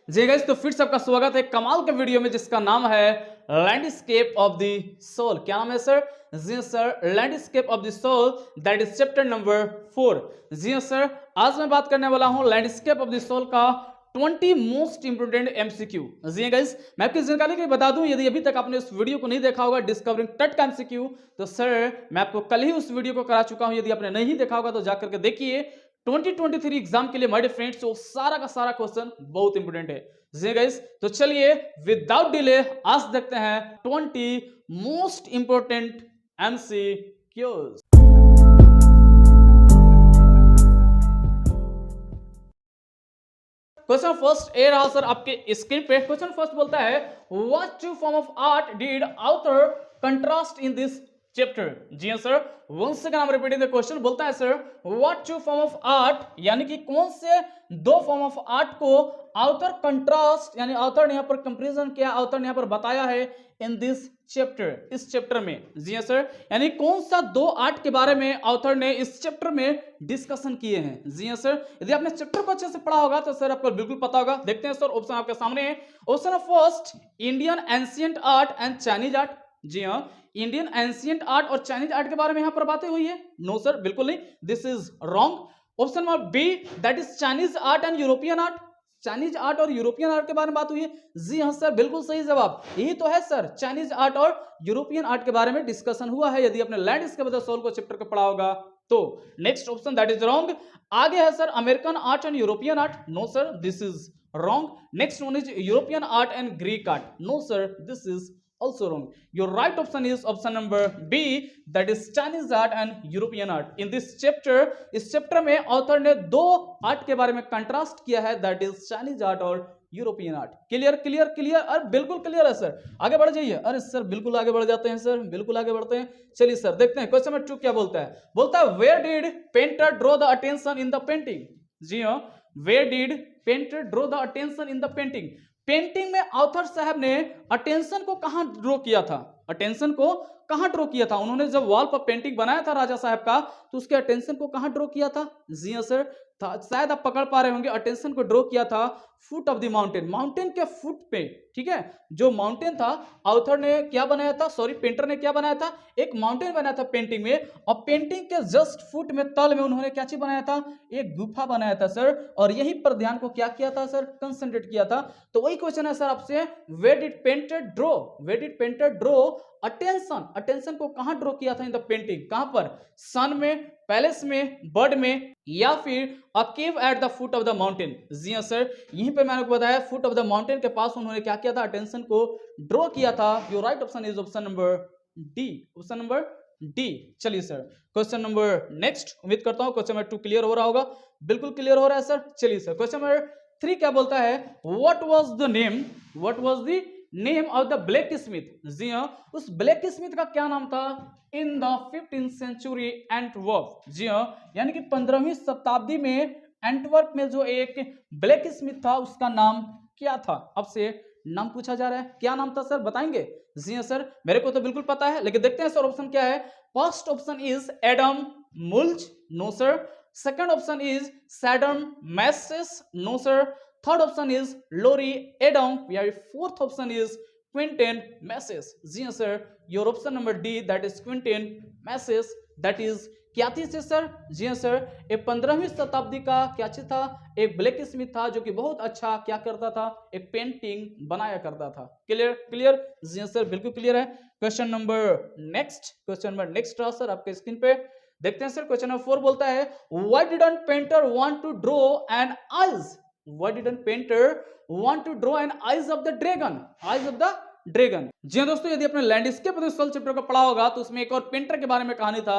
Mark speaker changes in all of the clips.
Speaker 1: जी guys, तो फिर से आपका स्वागत है कमाल के वीडियो में जिसका नाम है लैंडस्केप ऑफ द सोल। क्या नाम है सर? जी sir, landscape of the soul, that is chapter number 4। जी सर, आज मैं बात करने वाला हूं लैंडस्केप ऑफ द सोल का 20 मोस्ट इंपोर्टेंट एमसीक्यू। जी गाइस, मैं आपकी जानकारी के लिए बता दूं, यदि अभी तक आपने उस वीडियो को नहीं देखा होगा डिस्कवरिंग टट का एमसीक्यू, तो सर मैं आपको कल ही उस वीडियो को करा चुका हूं। यदि आपने नहीं देखा होगा तो जाकर के देखिए। 2023 एग्जाम के लिए माय डियर फ्रेंड्स वो सारा का सारा क्वेश्चन बहुत इंपोर्टेंट है। जी गाइस, तो चलिए विदाउट डिले आज देखते हैं 20 most important MCQs. Question first ए रहा सर आपके स्क्रीन पे। क्वेश्चन फर्स्ट बोलता है what two form of art did author contrast in this chapter. जी सर, वंस सेकंड हम रिपीटिंग द क्वेश्चन। बोलता है sir what two form of art, यानी कि कौन से दो फॉर्म ऑफ आर्ट को ऑथर कंट्रास्ट, यानी ऑथर ने यहां पर कंपैरिजन किया, ऑथर ने यहां पर बताया है इन दिस चैप्टर, इस चैप्टर में। जी सर, यानी कौन सा दो आर्ट के बारे में ऑथर ने इस चैप्टर में डिस्कशन किए हैं। जी सर, यदि आपने चैप्टर को अच्छे से पढ़ा होगा तो सर आपको बिल्कुल पता होगा। देखते हैं सर, ऑप्शन आपके सामने है। Option first, Indian ancient art and Chinese art. जी हाँ, इंडियन एंशिएंट आर्ट और चाइनीज आर्ट के बारे में यहां पर बातें हुई है। नो सर, बिल्कुल नहीं, this is wrong. Option number b, that is Chinese art and European art. Chinese art और यूरोपियन आर्ट के बारे में बात हुई है। जी हाँ सर, बिल्कुल सही जवाब, यही तो है सर, चाइनीज आर्ट और यूरोपियन आर्ट के बारे में डिस्कशन हुआ है। यदि आपने लैंडस्केप ऑफ द सोल को चैप्टर को पढ़ा होगा तो। Next option that is wrong. आगे है sir American art and European art. No sir, this is रॉन्ग। Next one is European art and Greek art. No sir, this is also wrong. Your right option is option number B, that is Chinese art and European art. In this chapter, इस chapter में author ने दो art के बारे में contrast किया है, that is Chinese art और European art. Clear clear clear, अरे बिल्कुल क्लियर है सर, आगे बढ़ जाइए। अरे सर बिल्कुल आगे बढ़ जाते हैं सर, बिल्कुल आगे बढ़ते हैं। चलिए सर देखते हैं क्वेश्चन नंबर 2 क्या बोलता है। बोलता है where did painter draw the attention in the painting. जी हाँ, where did painter draw the attention in the painting. Painting में ऑथर साहब ने अटेंशन को कहां ड्रॉ किया था, अटेंशन को कहां ड्रॉ किया था। उन्होंने जब वॉल पर पेंटिंग बनाया था राजा साहब का, तो उसके अटेंशन को कहां ड्रॉ किया था। जी हाँ सर, शायद आप पकड़ पा रहे होंगे, अटेंशन को ड्रॉ किया था foot of the mountain, mountain के फुट पे। ठीक है, जो माउंटेन था ऑथर ने क्या बनाया था, सॉरी पेंटर ने क्या बनाया था, एक माउंटेन बनाया था पेंटिंग में, और पेंटिंग के जस्ट फुट में तल में उन्होंने क्या चीज बनाया था, एक गुफा बनाया था सर, और यहीं पर ध्यान को क्या किया था सर, कंसंट्रेट किया था। तो वही क्वेश्चन है सर आपसे, where did painter draw, where did painter draw attention, attention को कहां ड्रॉ किया था इन द पेंटिंग, कहां पर, सन में, पैलेस में, बर्ड में, या फिर a cave at the foot of the mountain. जी हां सर, यहीं पे मैंने आपको बताया फुट ऑफ द माउंटेन के पास उन्होंने क्या किया था, अटेंशन को ड्रॉ किया था। Your right option is option number D, option number D. चलिए सर क्वेश्चन नंबर नेक्स्ट, उम्मीद करता हूं क्वेश्चन नंबर 2 क्लियर हो रहा होगा, बिल्कुल क्लियर हो रहा है सर। चलिए सर क्वेश्चन नंबर 3 क्या बोलता है, what was the name, what was the name of the blacksmith. जी हाँ, उस ब्लैक स्मिथ का क्या नाम था in the 15th century Antwerp. जी हाँ, यानी कि 15वीं शताब्दी में एंटवर्प में जो एक ब्लैक स्मिथ था उसका नाम क्या था। अब से नाम पूछा जा रहा है, क्या नाम था सर, बताएंगे। जी हाँ सर, मेरे को तो बिल्कुल पता है, लेकिन देखते हैं सर ऑप्शन क्या है। First option is Adam Mulch. No sir. Second option is Sadam Massys. No sir. Third option is Lori Adam, या fourth option is Quentin Massys. जी हाँ sir, your option number D, that is Quentin Massys, that is क्या थी sir. जी हाँ sir, एक 15वीं शताब्दी का क्या चीज था, एक ब्लैक स्मिथ था जो कि बहुत अच्छा क्या करता था, एक पेंटिंग बनाया करता था। क्लियर क्लियर, जी हाँ सर, बिल्कुल क्लियर है। Question number next, question number next रहा सर आपके स्क्रीन पे, देखते हैं सर। क्वेश्चन नंबर 4 बोलता है why didn't painter want to draw an eyes, why didn't painter want to draw an eyes of the dragon, eyes of the dragon। जी हाँ दोस्तों, यदि आपने landscape of the soul chapter को पढ़ा होगा तो उसमें एक और पेंटर के बारे में कहानी था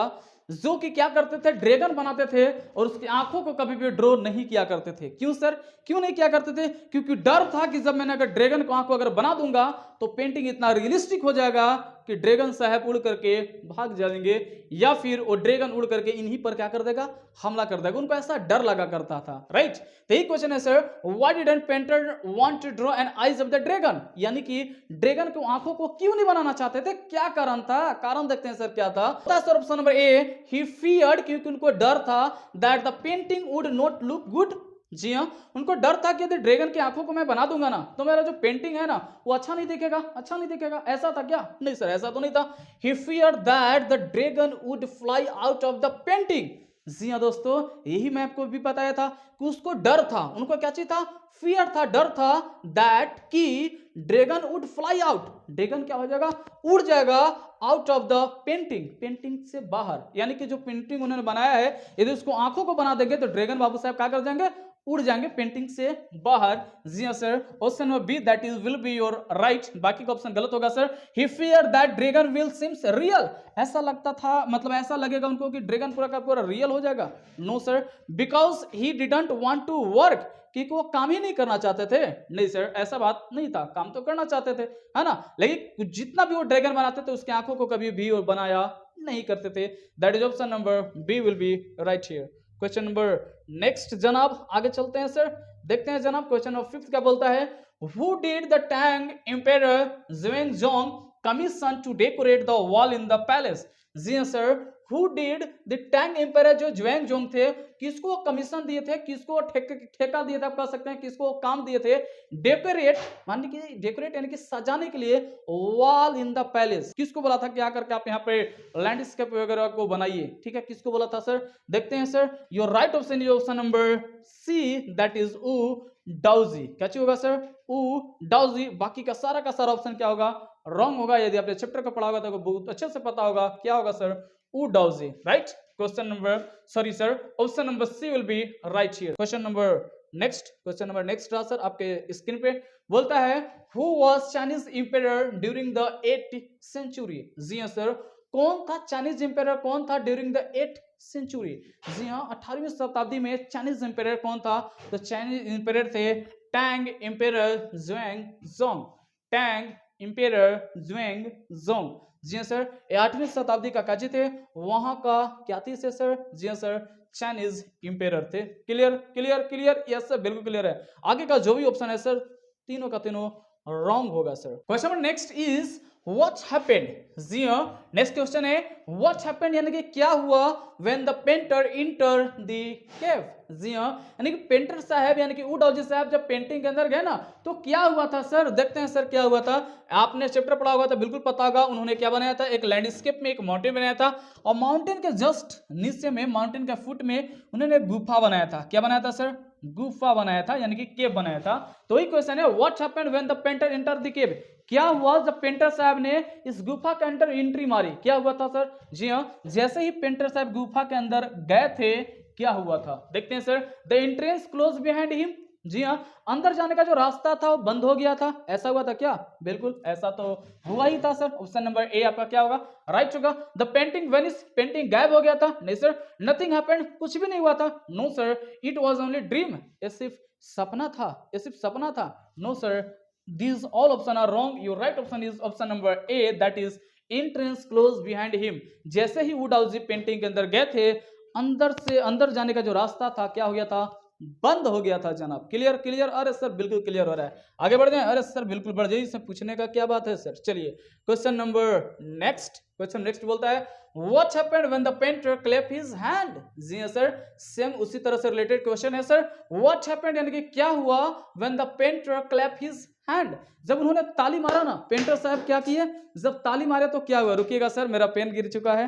Speaker 1: जो कि क्या करते थे, ड्रैगन बनाते थे और उसकी आंखों को कभी भी ड्रॉ नहीं किया करते थे। क्यों सर, क्यों नहीं किया करते थे, क्योंकि डर था कि जब मैंने अगर ड्रैगन को आंखों अगर बना दूंगा तो पेंटिंग इतना रियलिस्टिक हो जाएगा कि ड्रैगन साहब उड़ करके भाग जाएंगे, या फिर वो ड्रैगन उड़ करके इन्हीं पर क्या कर देगा, हमला कर देगा। उनको ऐसा डर लगा करता था, राइट। तो यही क्वेश्चन है sir, why didn't painter want to draw an eyes of the dragon, यानी कि ड्रैगन को आंखों को क्यों नहीं बनाना चाहते थे, क्या कारण था, कारण देखते हैं सर क्या था। Sir option number A, he feared, क्योंकि उनको डर था that the painting would not look good जी हाँ, उनको डर था कि यदि ड्रैगन की आंखों को मैं बना दूंगा ना तो मेरा जो पेंटिंग है ना वो अच्छा नहीं दिखेगा, अच्छा नहीं दिखेगा। ऐसा था क्या? नहीं सर, ऐसा तो नहीं था। He fear that the dragon would fly out of the painting. जी हाँ दोस्तों, यही मैं आपको भी बताया था कि उसको डर था। उनको क्या चाहिए था? फियर था, डर था दैट कि dragon would fly out, dragon क्या हो जाएगा? उड़ जाएगा out of the painting, painting से बाहर। यानी कि जो पेंटिंग उन्होंने बनाया है यदि उसको आंखों को बना देंगे तो ड्रैगन बाबू साहब क्या कर जाएंगे? उड़ जाएंगे पेंटिंग से बाहर। जी हाँ sir, option number b that is will be your right. बाकी का ऑप्शन गलत होगा sir. He fear that dragon will seems real, ऐसा लगता था, मतलब ऐसा लगेगा उनको कि ड्रैगन पूरा का पूरा रियल हो जाएगा। No sir, because he didn't want to work, क्योंकि वो काम ही नहीं करना चाहते थे। नहीं सर, ऐसा बात नहीं था, काम तो करना चाहते थे, है ना, लेकिन जितना भी वो ड्रैगन बनाते थे उसकी आंखों को कभी भी और बनाया नहीं करते थे। That is option number b will be right here. Question number next जनाब, आगे चलते हैं सर, देखते हैं जनाब क्वेश्चन नंबर 5 क्या बोलता है। Who did the Tang emperor Xuanzong commission to decorate the wall in the palace? जी हाँ sir, who did the Tang emperor जो ज़ुएंगज़ोंग थे, किसको कमीशन दिए थे, किसको ठेका दिए थे, आप कह सकते हैं किसको काम दिए थे? डेकोरेट, मान लीजिए डेकोरेट यानी कि सजाने के लिए वॉल इन द पैलेस। किसको बोला था कि आकर के आप यहाँ पे लैंडस्केप वगैरह को बनाइए? ठीक है, किसको बोला था सर? देखते हैं sir, your right option is option number C that is ऊ डाउजी। क्या चीज होगा सर? ऊ डाउजी। बाकी का सारा ऑप्शन क्या होगा? रॉन्ग होगा। यदि आपने चैप्टर का पढ़ा होगा तो बहुत अच्छे से पता होगा क्या होगा sir? Wu Daozi, right. Question number, sorry sir, option number C will be right here. Question number next रहा सर आपके स्क्रीन पे, बोलता है who was Chinese emperor during the 8th century? जी हाँ सर, कौन था चाइनीज इंपेरर, कौन था ड्यूरिंग द 8th सेंचुरी? जी हाँ, 18वीं शताब्दी में चाइनीज इंपेरर कौन था? तो चाइनीज इंपेरर थे टैंग इंपेरर ज़ुएंगज़ोंग, टैंग इंपेरर ज़ुएंगज़ोंग। जी हाँ सर, 8वीं शताब्दी का काजी थे, वहां का क्या थी से सर? जी हाँ सर, चाइनीज इंपेरर थे। Clear clear clear, yes sir, बिल्कुल क्लियर है। आगे का जो भी ऑप्शन है सर, तीनों का तीनों रॉन्ग होगा sir. Question number next is what happened? जी हाँ, नेक्स्ट क्वेश्चन है व्हाट हैपेंड, यानी कि क्या हुआ when the painter enter the cave? जी हाँ, यानी कि पेंटर साहब यानी कि ऊ डाउजी साहब जब पेंटिंग के अंदर गए ना तो क्या हुआ था सर? देखते हैं सर क्या हुआ था। आपने चैप्टर पढ़ा होगा तो बिल्कुल पता होगा, उन्होंने क्या बनाया था? एक लैंडस्केप में एक माउंटेन बनाया था और माउंटेन के जस्ट नीचे में, माउंटेन के फुट में उन्होंने गुफा बनाया था। क्या बनाया था सर? गुफा बनाया था, यानी कि केव बनाया था। तो वही क्वेश्चन है what happened when the painter enter the cave? क्या हुआ जब पेंटर साहब ने इस गुफा के अंदर एंट्री मारी? क्या हुआ था सर? जी हाँ, जैसे ही पेंटर साहब गुफा के अंदर गए थे क्या हुआ था? देखते हैं sir, the entrance close behind him. जी हाँ, अंदर जाने का जो रास्ता था वो बंद हो गया था। ऐसा हुआ था क्या? बिल्कुल ऐसा तो हुआ ही था सर। ऑप्शन नंबर ए आपका क्या होगा? राइट होगा। द पेंटिंग वेनिश, पेंटिंग गायब हो गया था। नहीं सर। नथिंग हैपेंड, कुछ भी नहीं हुआ था। No sir. It was only dream, ये सिर्फ सपना था, ये सिर्फ सपना था। No sir, these all option are wrong. Your right option is option number A, that is entrance close behind him. जैसे ही वुडाउजी पेंटिंग के अंदर गए थे, अंदर से अंदर जाने का जो रास्ता था क्या हो गया था? बंद हो गया था जनाब। क्लियर क्लियर, अरे सर बिल्कुल क्लियर हो रहा है। आगे बढ़ जाए? अरे सर बिल्कुल बढ़ जाइए, इससे पूछने का क्या बात है सर। चलिए क्वेश्चन नंबर नेक्स्ट बोलता है What happened when the painter clapped his hand? Ji sir, same उसी तरह से रिलेटेड क्वेश्चन है सर। What happened यानी कि क्या हुआ when the painter clapped his hand? जब उन्होंने ताली मारा ना, पेंटर साहब क्या किए? जब ताली मारे तो क्या हुआ? रुकिएगा सर, मेरा पेन गिर चुका है।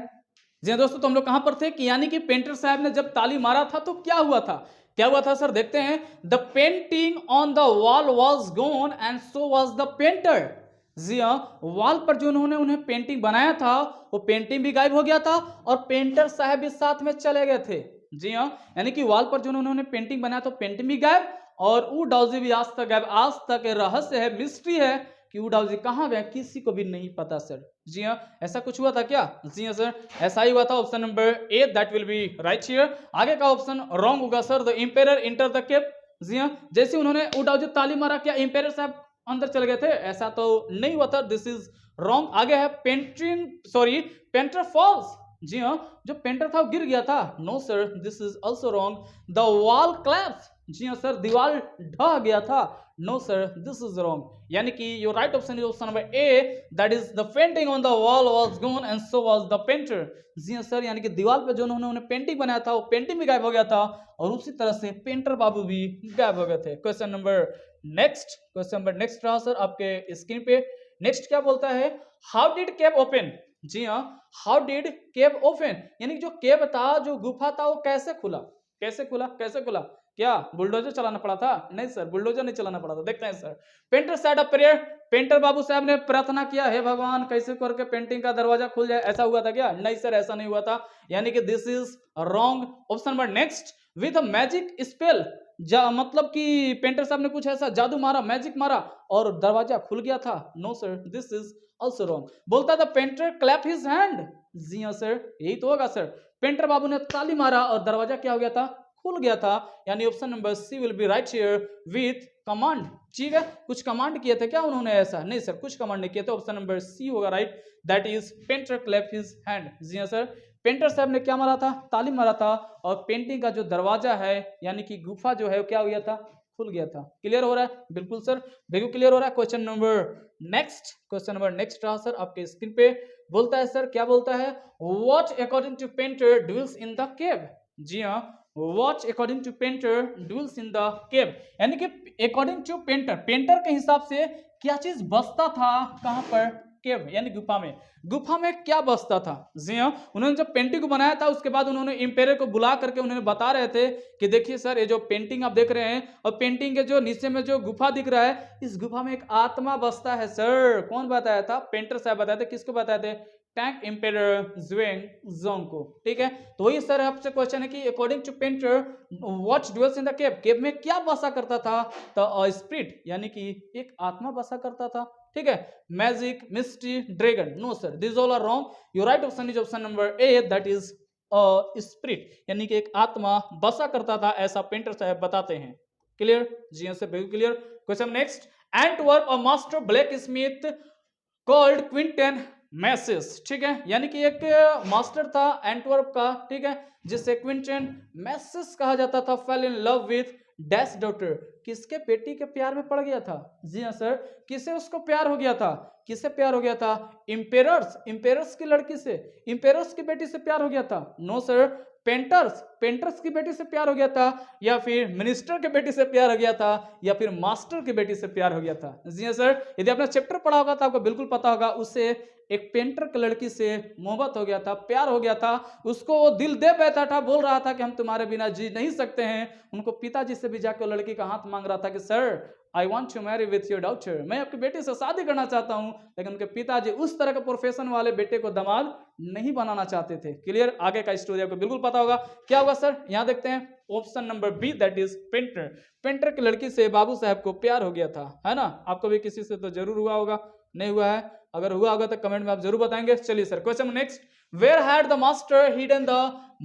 Speaker 1: जी दोस्तों, तो हम लोग कहां पर थे कि यानी कि पेंटर साहब ने जब ताली मारा था तो क्या हुआ था? क्या हुआ था सर? देखते हैं। The painting on the wall was gone and so was the painter. जी हाँ, वॉल पर जो उन्हें पेंटिंग बनाया था वो पेंटिंग भी गायब हो गया था और पेंटर साहब भी साथ में चले गए थे। जी हाँ, यानी कि वॉल पर जो उन्होंने पेंटिंग बनाया तो पेंटिंग भी गायब और ऊ डाउजी भी आज तक गायब। आज तक रहस्य है, मिस्ट्री है कि ऊ डाउजी कहाँ गया, किसी को भी नहीं पता सर। जी हाँ, ऐसा कुछ हुआ था क्या? जी हाँ सर, ऐसा ही हुआ था। Option number A that will be right here. आगे का ऑप्शन रॉन्ग होगा sir. The emperor enter the cave. जी हाँ, जैसे उन्होंने ऊ डाउजी ताली मारा, क्या एम्पेरर साहब अंदर चले गए थे? ऐसा तो नहीं हुआ था। This is wrong. आगे है पेंटर फॉल्स। जी हाँ, जो पेंटर था वो गिर गया था। No sir, this is also wrong. The wall collapse. जी हाँ सर, दीवार ढह गया था। No sir, this is wrong. यानी कि your right option is option number A, that is the painting on the wall was gone and so was the painter. जी हाँ सर, यानी कि दीवार पे जो उन्होंने पेंटिंग बनाया था वो पेंटिंग भी गायब हो गया था और उसी तरह से पेंटर बाबू भी गायब हो गए थे। क्वेश्चन नंबर नेक्स्ट रहा सर आपके स्क्रीन पे। नेक्स्ट क्या बोलता है, हाउ डिड केव ओपन। जी हाँ, हाउ डिड केव ओपन, यानी कि जो केव था, जो गुफा था, वो कैसे खुला, कैसे खुला? क्या बुलडोजर चलाना पड़ा था? नहीं सर, बुलडोजर नहीं चलाना पड़ा था। देखते हैं sir. Painter said a prayer, painter बाबू साहब ने प्रार्थना किया, हे भगवान कैसे करके पेंटिंग का दरवाजा खुल जाए, ऐसा हुआ था क्या? नहीं सर, ऐसा नहीं हुआ था। यानी कि this is wrong. Option number next, with a magic spell, मतलब कि पेंटर साहब ने कुछ ऐसा जादू मारा, मैजिक मारा और दरवाजा खुल गया था। No sir, this is also wrong. बोलता था पेंटर क्लैप हिज हैंड। जी हाँ सर, यही तो होगा सर। पेंटर बाबू ने ताली मारा और दरवाजा क्या हो गया था? खुल गया था। यानी option number C will be right here, with command. ठीक है, कुछ कमांड किए थे क्या उन्होंने? ऐसा नहीं सर, कुछ कमांड नहीं किए थे। ऑप्शन नंबर सी होगा right, that is painter clap his hand. जी हाँ सर, पेंटर साहब ने क्या मारा था? ताली मारा था और पेंटिंग का जो दरवाजा है यानी कि गुफा जो है वो क्या हो गया था? खुल गया था। क्लियर हो रहा है? बिल्कुल सर, बिल्कुल क्लियर हो रहा है। क्वेश्चन नंबर नेक्स्ट रहा सर आपके स्क्रीन पे। बोलता है सर, क्या बोलता है, what according to painter dwells in the cave. जी हाँ, what according to painter dwells in the cave, यानी कि अकॉर्डिंग टू पेंटर, पेंटर के हिसाब से क्या चीज बसता था कहां पर? केव यानी गुफा में क्या बसता था? जी हाँ, उन्होंने जब पेंटिंग को बनाया था उसके बाद उन्होंने एम्पेयर को बुला करके उन्होंने बता रहे थे कि देखिए सर, ये जो पेंटिंग आप देख रहे हैं और पेंटिंग के जो नीचे में जो गुफा दिख रहा है, इस गुफा में एक आत्मा बसता है। सर कौन बताया था? पेंटर साहब बताए थे। किसको बताए थे? टैंक एम्पेयर ज़ुएंग जोंग को। ठीक है, तो वही सर आपसे क्वेश्चन है कि according to painter what dwells in the cave में क्या बसा करता था? तो स्पिरिट, यानी कि एक आत्मा बसा करता था। ठीक है, magic, mystery, dragon. No sir, this all are wrong. Your right option is option number A, that is spirit, यानी कि एक आत्मा बसा करता था, ऐसा पेंटर साहब बताते हैं। क्लियर? जी हाँ सर, बिल्कुल clear. Question next, Antwerp a master black smith called Quentin Massys. ठीक है, यानी कि एक मास्टर था एंटवर्प का, ठीक है, जिसे क्विंटन मैसेस कहा जाता था, fail in love with dash daughter, किसके बेटी के प्यार में पड़ गया था? जी हाँ सर, किसे उसको प्यार हो गया था? किससे प्यार हो गया था? इंपेरर्स की लड़की से, इंपेरर्स की बेटी से प्यार हो गया था। नो सर, पेंटर्स की बेटी से प्यार हो गया था, या फिर मिनिस्टर के बेटी से प्यार हो गया था, या फिर मास्टर की बेटी से प्यार हो गया था। जी हाँ सर, यदि आपने चैप्टर पढ़ा होगा तो आपको बिल्कुल पता होगा, उससे एक पेंटर की लड़की से मोहब्बत हो गया था, प्यार हो गया था, उसको वो दिल दे बैठा था, बोल रहा था कि हम तुम्हारे बिना जी नहीं सकते हैं। उनको पिताजी से भी जाकर लड़की का हाथ मांग रहा था कि sir I want to marry with your daughter, मैं आपकी बेटी से शादी करना चाहता हूं। लेकिन उनके पिताजी उस तरह के प्रोफेशन वाले बेटे को दामाद नहीं बनाना चाहते थे। क्लियर? आगे का स्टोरी आपको बिल्कुल पता होगा। क्या होगा सर? यहां देखते हैं option number b, that is painter की लड़की से बाबू साहब को प्यार हो गया था, है ना? आपको भी किसी से तो जरूर हुआ होगा, नहीं हुआ है? अगर हुआ होगा तो कमेंट में आप जरूर बताएंगे। चलिए sir, question next, where had the master hidden the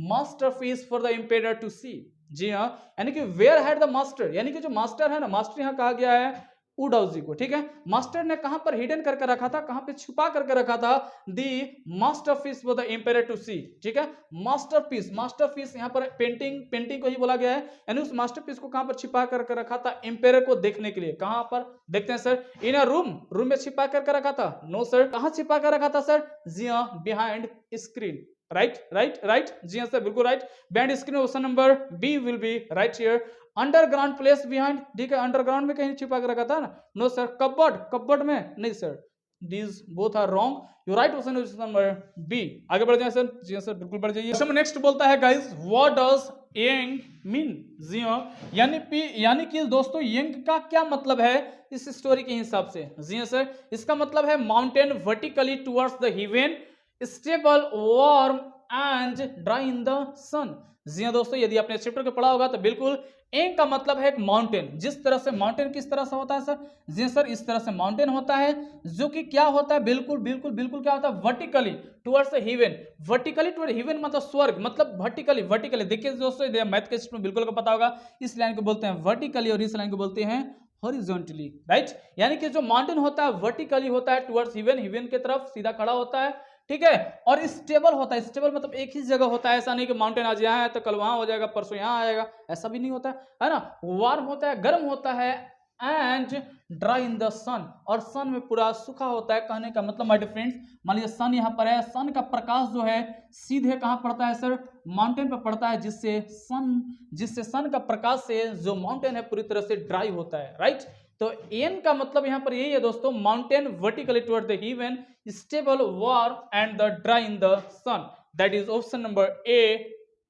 Speaker 1: masterpiece for the emperor to see. जी हाँ, यानी कि वेयर हैड द मास्टर, यानी कि जो मास्टर है ना, मास्टर यहाँ कहा गया है उडाउजी को। ठीक है, मास्टर ने कहां पर हिडन करके रखा था, कहां पे छुपा करके रखा था? The masterpiece for the emperor to see. ठीक है, मास्टरपीस यहाँ पर पेंटिंग को ही बोला गया है, यानी उस मास्टरपीस को कहां पर छिपा करके रखा था? एम्पेरर को देखने के लिए। कहां पर देखते हैं सर? इन अ रूम में छिपा करके रखा था। नो सर, कहां छिपा कर रखा था सर? जी हाँ, बिहाइंड स्क्रीन। राइट, जी हाँ सर, बिल्कुल right, behind screen. Option number b will be right here. Underground place behind, ठीक है, अंडरग्राउंड में कहीं छिपा कर रखा था ना? नो सर, कपबोर्ड में नहीं sir, these both are wrong. Your right option is number B. आगे बढ़ जाए सर। जी सर, बिल्कुल बढ़ जाइए। क्वेश्चन नेक्स्ट बोलता है guys, what does yang mean. जी हाँ, यानी कि दोस्तों यंग का क्या मतलब है इस स्टोरी के हिसाब से? जी हाँ सर, इसका मतलब है mountain vertically towards the heaven, stable, warm and dry in the sun. जी हाँ दोस्तों, यदि आपने चैप्टर को पढ़ा होगा तो बिल्कुल एंग का मतलब है एक माउंटेन। जिस तरह से माउंटेन किस तरह से होता है सर? जी सर, इस तरह से माउंटेन होता है जो कि क्या होता है? बिल्कुल क्या होता है? Vertically towards the heaven. Vertically toward heaven मतलब स्वर्ग, मतलब वर्टिकली। देखिए दोस्तों, मैथ के में बिल्कुल को पता होगा, इस लाइन को बोलते हैं वर्टिकली और इस लाइन को बोलते हैं हॉरिजॉन्टली। राइट, यानी कि जो माउंटेन होता है वर्टिकली होता है टुवर्ड्स हेवन की तरफ सीधा खड़ा होता है, ठीक है। और स्टेबल होता है, स्टेबल मतलब एक ही जगह होता है, ऐसा नहीं कि माउंटेन आज यहाँ है तो कल वहां हो जाएगा, परसों यहाँ आएगा, ऐसा भी नहीं होता है ना। वार्म होता है, गर्म होता है, एंड ड्राई इन द सन, और सन में पूरा सूखा होता है। कहने का मतलब माय डियर फ्रेंड्स, मान लीजिए सन यहाँ पर है, सन का प्रकाश जो है सीधे कहाँ पड़ता है सर, माउंटेन पर पड़ता है, जिससे सन का प्रकाश से जो माउंटेन है पूरी तरह से ड्राई होता है, राइट। तो एन का मतलब यहाँ पर यही है दोस्तों, mountain vertically toward the heaven, stable, warm and the dry in the sun. That is option number a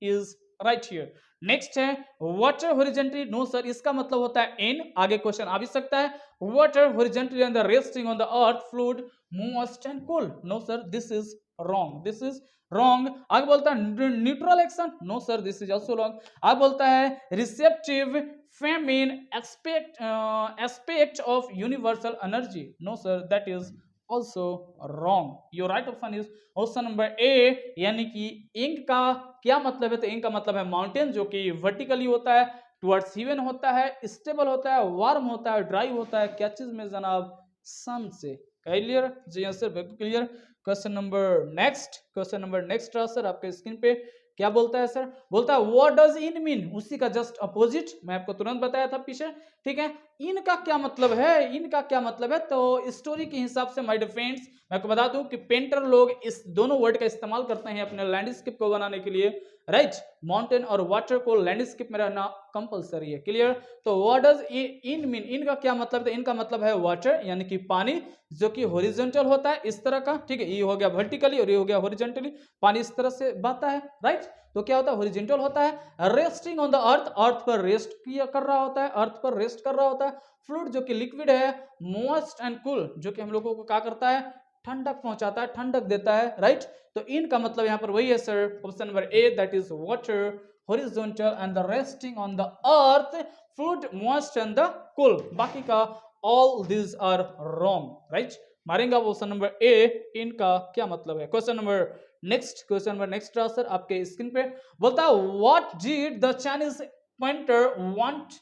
Speaker 1: is right here. Next है वाटर हॉरिजॉन्टली, नो सर, इसका मतलब होता है इन, आगे क्वेश्चन आ भी सकता है। Water horizontally on the resting on the earth fluid most and cool, no sir, this is wrong, this is wrong. आगे बोलता है neutral action, no sir, this is also wrong. आगे बोलता है receptive feminine aspect of universal energy, no sir, that is also wrong. Your right option is option number A, यानी कि ink का क्या मतलब है, तो इंक का मतलब है माउंटेन, जो कि वर्टिकली होता है, टुवर्ड्स हेवन होता है, स्टेबल होता है, वार्म होता है, ड्राई होता है, क्या चीज में जनाब, सन से। क्लियर जी आंसर, बिल्कुल clear. Question number next sir आपके स्क्रीन पे क्या बोलता है सर, बोलता है व्हाट डज इन मीन, उसी का जस्ट अपोजिट मैं आपको तुरंत बताया था पीछे, ठीक है। इनका क्या मतलब है, इनका क्या मतलब है, तो स्टोरी के हिसाब से माय डियर फ्रेंड्स मैं आपको बता दूं कि पेंटर लोग इस दोनों वर्ड का इस्तेमाल करते हैं अपने लैंडस्केप को बनाने के लिए, राइट। माउंटेन और वाटर को लैंडस्केप में रहना कंपलसरी है, क्लियर। तो व्हाट डज इन मीन, इनका क्या मतलब, तो इनका मतलब है वाटर यानी कि पानी, जो कि हॉरिजॉन्टल होता है इस तरह का, ठीक है, ये हो गया वर्टिकली और ये हो गया हॉरिजॉन्टली, पानी इस तरह से बहता है, राइट। तो क्या होता है, हॉरिजॉन्टल होता है। रेस्टिंग ऑन द अर्थ, अर्थ पर रेस्ट कर रहा होता है, अर्थ पर रेस्ट कर रहा होता है। फ्लूइड जो कि लिक्विड है, मॉइस्ट एंड कूल जो कि हम लोगों को क्या करता है, ठंडक पहुंचाता है, ठंडक देता है, राइट। तो इनका मतलब यहाँ पर वही है sir, option number A, that is water horizontal and the resting on the earth fluid moist and the cool, बाकी का all this are wrong, right. मारेंगे ऑप्शन नंबर ए, इनका क्या मतलब है। क्वेश्चन नंबर नेक्स्ट सर आपके screen पे बोलता है what did the Chinese painter want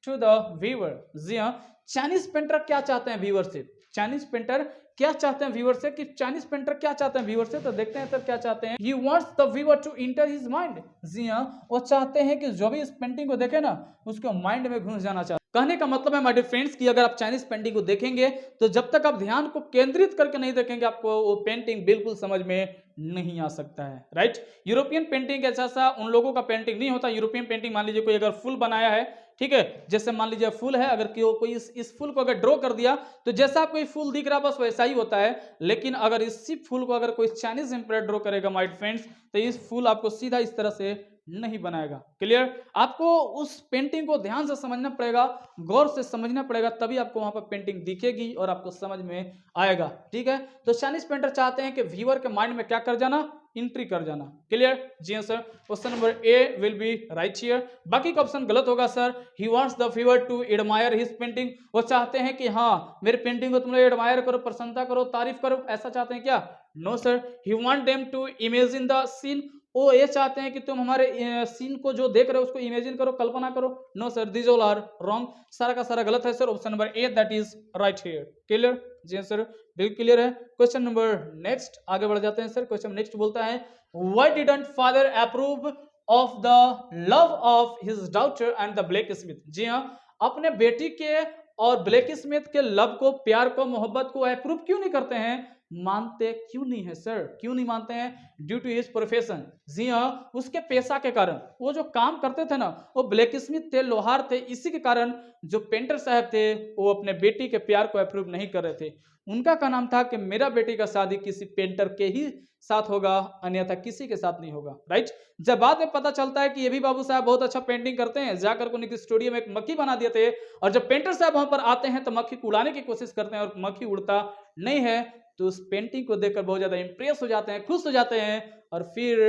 Speaker 1: to the viewer, जी हाँ, चाइनीज पेंटर क्या चाहते हैं व्यूअर से, चाइनीज पेंटर क्या चाहते हैं व्यूअर से, कि चाइनीज पेंटर क्या चाहते हैं व्यूअर से, तो देखते हैं सर क्या चाहते हैं। He wants the viewer to enter his mind, जी हाँ, वो चाहते हैं कि जो भी इस पेंटिंग को देखे ना उसको माइंड में घुस जाना चाहते। कहने का मतलब है माय डियर फ्रेंड्स कि अगर आप चाइनीज पेंटिंग को देखेंगे तो जब तक आप ध्यान को केंद्रित करके नहीं देखेंगे आपको वो पेंटिंग बिल्कुल समझ में नहीं आ सकता है, राइट। यूरोपियन पेंटिंग ऐसा उन लोगों का पेंटिंग नहीं होता। यूरोपियन पेंटिंग मान लीजिए कोई अगर फूल बनाया है, ठीक है, जैसे मान लीजिए फूल है, अगर कोई इस फूल को अगर ड्रॉ कर दिया तो जैसा आपको ये फूल दिख रहा है बस वैसा ही होता है। लेकिन अगर इसी फूल को अगर कोई चाइनीज एम्पायर ड्रॉ करेगा माय फ्रेंड्स, तो इस फूल आपको सीधा इस तरह से नहीं बनाएगा, क्लियर। आपको उस पेंटिंग को ध्यान से समझना पड़ेगा, गौर से समझना पड़ेगा, तभी आपको वहां पर पेंटिंग दिखेगी और आपको समझ में आएगा, ठीक है। तो चाइनीज पेंटर चाहते हैं कि व्यूअर के माइंड में क्या कर जाना, एंट्री कर जाना, क्लियर जी sir. Question number a will be right here, बाकी का ऑप्शन गलत होगा sir. He wants the viewer to admire his painting, वो चाहते हैं कि हाँ मेरे पेंटिंग को तुम लोग एडमायर करो, प्रशंसा करो, तारीफ करो, ऐसा चाहते हैं क्या, no sir. He want them to imagine the scene, वो ये चाहते हैं कि तुम हमारे सीन को जो देख रहे हो उसको इमेजिन करो, कल्पना करो, no sir, this all are wrong, सारा का सारा गलत है sir. Option number A that is right here, clear जी सर, बिल्कुल क्लियर है। क्वेश्चन नंबर नेक्स्ट आगे बढ़ जाते हैं सर। क्वेश्चन नेक्स्ट बोलता है why didn't father approve of the love of his daughter and the blacksmith, जी हाँ, अपने बेटी के और ब्लैक स्मिथ के लव को, प्यार को, मोहब्बत को अप्रूव क्यों नहीं करते हैं, मानते क्यों नहीं है सर, क्यों नहीं मानते हैं, ड्यू टू हिज प्रोफेशन, जी हाँ, उसके पेशा के कारण। वो जो काम करते थे ना वो ब्लैक स्मिथ थे, लोहार थे, इसी के कारण जो पेंटर साहब थे वो अपने बेटी के प्यार को अप्रूव नहीं कर रहे थे। उनका का नाम था कि मेरा बेटी का शादी किसी पेंटर के ही साथ होगा, अन्यथा किसी के साथ नहीं होगा, राइट। जब बाद में पता चलता है कि ये भी बाबू साहब बहुत अच्छा पेंटिंग करते हैं, जाकर उनके स्टूडियो में एक मक्खी बना दिए थे, और जब पेंटर साहब वहां पर आते हैं तो मक्खी को उड़ाने की कोशिश करते हैं और मक्खी उड़ता नहीं है, तो उस पेंटिंग को देखकर बहुत ज्यादा इंप्रेस हो जाते हैं, खुश हो जाते हैं, और फिर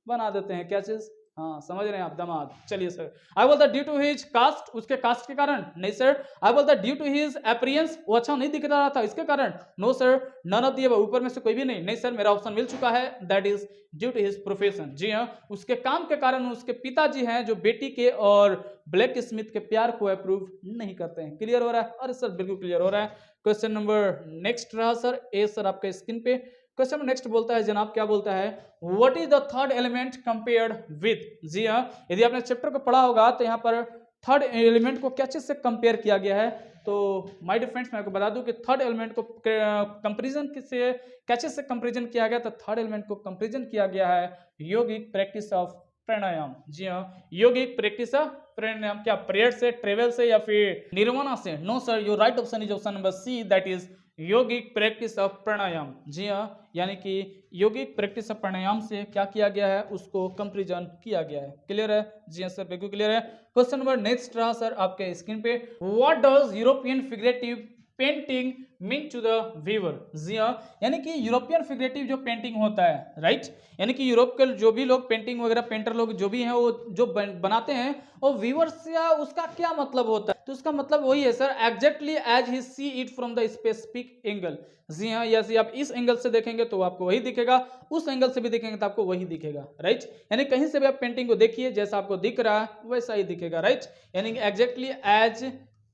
Speaker 1: बना देते हैं क्या चीज, हाँ समझ रहे हैं आप, दामाद। चलिए सर, आई बोलता ड्यू टू हिज कास्ट, उसके कास्ट के कारण, नहीं सर। आई बोलता ड्यू टू हिज अपीयरेंस, वो अच्छा नहीं दिख रहा था इसके कारण, no sir. None of the above, ऊपर में से कोई भी नहीं, नहीं सर, मेरा ऑप्शन मिल चुका है, that is due to his profession, जी हाँ, उसके काम के कारण। उसके पिताजी हैं जो बेटी के और ब्लैक स्मिथ के प्यार को अप्रूव नहीं करते हैं, क्लियर हो रहा है, अरे सर बिल्कुल क्लियर हो रहा है। क्वेश्चन नंबर नेक्स्ट रहा सर ए सर आपके स्क्रीन पे। क्वेश्चन नेक्स्ट बोलता है जनाब, क्या बोलता है, what is the third element compared with. जी हाँ, यदि आपने चैप्टर को पढ़ा होगा तो यहाँ पर थर्ड एलिमेंट को क्या चीज से कंपेयर किया गया है। तो माय डियर फ्रेंड्स, मैं आपको बता दूं कि थर्ड एलिमेंट को कंपैरिजन से क्या चीज से कंपैरिजन किया गया, तो थर्ड एलिमेंट को कंपैरिजन किया गया है योगिक प्रैक्टिस ऑफ प्राणायाम। जी हाँ, योगिक प्रैक्टिस ऑफ प्राणायाम, क्या प्रेयर से, ट्रेवल से या फिर निर्वाणा से। No sir, your right option is option number C, that is yogic practice of pranayama. जी हाँ, यानी कि योगिक प्रैक्टिस ऑफ प्राणायाम से क्या किया गया है, उसको कंपैरिजन किया गया है। क्लियर है? जी हाँ सर, बिल्कुल क्लियर है। क्वेश्चन नंबर नेक्स्ट रहा सर आपके स्क्रीन पे, what does European figurative painting mean to the viewer. जी हाँ, यानी कि यूरोपियन फिगरेटिव जो पेंटिंग होता है, राइट, यानी कि यूरोप के जो भी लोग पेंटिंग वगैरह, पेंटर लोग जो भी हैं, वो जो बनाते हैं, और व्यूअर्स या उसका क्या मतलब होता है, तो उसका मतलब वही है sir, exactly as he see it from the specific angle. जी हाँ, यदि आप इस एंगल से देखेंगे तो आपको वही दिखेगा, उस एंगल से भी देखेंगे तो आपको वही दिखेगा, राइट। यानी कहीं से भी आप पेंटिंग को देखिए, जैसा आपको दिख रहा है वैसा ही दिखेगा, राइट। यानी कि exactly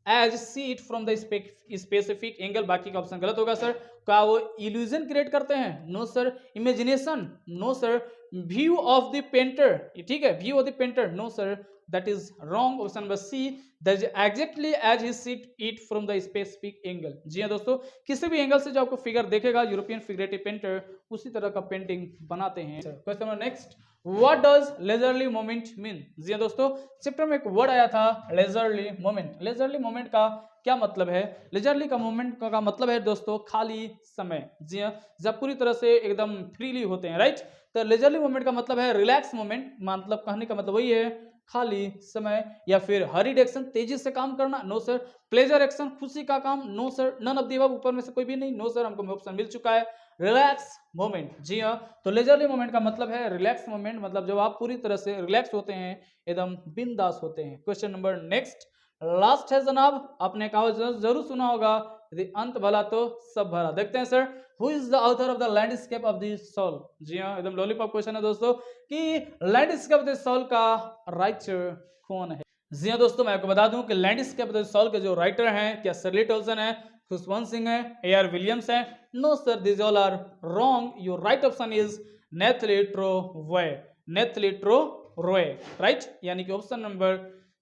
Speaker 1: as see it from the specific angle. बाकी का ऑप्शन गलत होगा सर। क्या वो इल्यूजन क्रिएट करते हैं? No sir. Imagination? No sir. View of the painter, ठीक है, view of the painter, no sir, that is wrong. Option number C, that is exactly as he seat it from the specific angle. जी हाँ दोस्तों, किसी भी angle से जो आपको फिगर देखेगा, यूरोपियन फिगरेटिव पेंटर उसी तरह का पेंटिंग बनाते हैं। Question number next, What does leisurely moment mean? जी हाँ दोस्तों, चैप्टर में एक वर्ड आया था leisurely moment। leisurely moment का क्या मतलब है? leisurely का moment का मतलब है दोस्तों खाली समय। जी हाँ, जब पूरी तरह से एकदम फ्रीली होते हैं, राइट। तो leisurely moment का मतलब है रिलैक्स मोमेंट, मतलब कहने का मतलब वही है खाली समय, या फिर हरीड एक्शन, तेजी से काम करना, नो सर। प्लेजर एक्शन, खुशी का काम, no sir. None of the above, ऊपर में से कोई भी नहीं, नो सर। हमको ऑप्शन मिल चुका है रिलैक्स मोमेंट। जी हाँ, तो लेजरली मोमेंट का मतलब है रिलैक्स मोमेंट, मतलब जब आप पूरी तरह से रिलैक्स होते हैं, एकदम बिंदास होते हैं। क्वेश्चन नंबर नेक्स्ट लास्ट है जनाब, आपने कहा जरूर सुना होगा, यदि अंत भला तो सब भला। देखते हैं सर, who is the author of the landscape of the soul. जी हाँ, एकदम लॉलीपॉप क्वेश्चन है दोस्तों कि लैंडस्केप ऑफ द सोल का राइटर कौन है। जी हाँ दोस्तों, मैं आपको बता दूं कि लैंडस्केप ऑफ द सोल के जो राइटर हैं, क्या सर्ली टॉल्सन है, खुशवंत सिंह है, ए.आर. विलियम्स है। No sir, this all are wrong. Your right option is Nathalie Trouveroy. Nathalie Trouveroy, right, यानी कि option number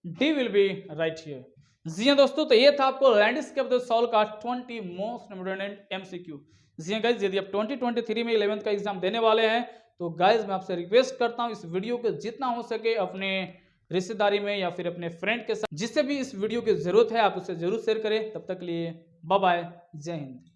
Speaker 1: D will be right here. जी हाँ दोस्तों, तो ये था आपको लैंडस्केप ऑफ द सोल का 20 मोस्ट इम्पोर्टेंट एमसीक्यू। जी हाँ गाइज, यदि आप 2023 में 11th का एग्जाम देने वाले हैं तो गाइज मैं आपसे रिक्वेस्ट करता हूँ इस वीडियो को जितना हो सके अपने रिश्तेदारी में या फिर अपने फ्रेंड के साथ, जिससे भी इस वीडियो की जरूरत है, आप उसे जरूर शेयर करें। तब तक के लिए बाय बाय, जय हिंद।